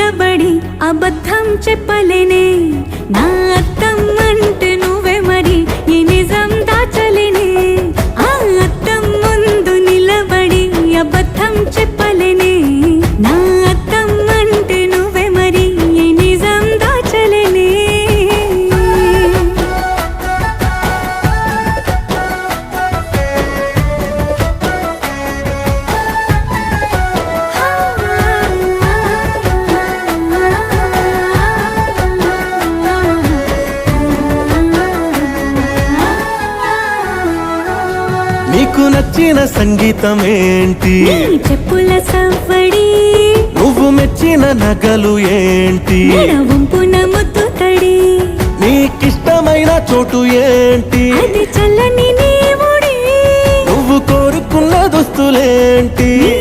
నిలబడి అబద్ధం చెప్పలేనే నా అద్దం అంటే నువ్వే మరి ఈ నిజం దాచలేనే ఆ అద్దం ముందు నిలబడి అబద్ధం చెప్పలేనే నా అద్దం అంటే నువ్వే మరి ఈ నిజం దాచలేనే నీకు నచ్చిన సంగీతం ఏంటి నీ చెప్పుల సవ్వడి నువ్వు మెచ్చిన నగలు ఏంటి వంపున ముద్దు తడి నీకిష్టమైన చోటు ఏంటి అది చల్లని నీ ఒడి నువ్వు కోరుకున్న దుస్తులేంటి నీ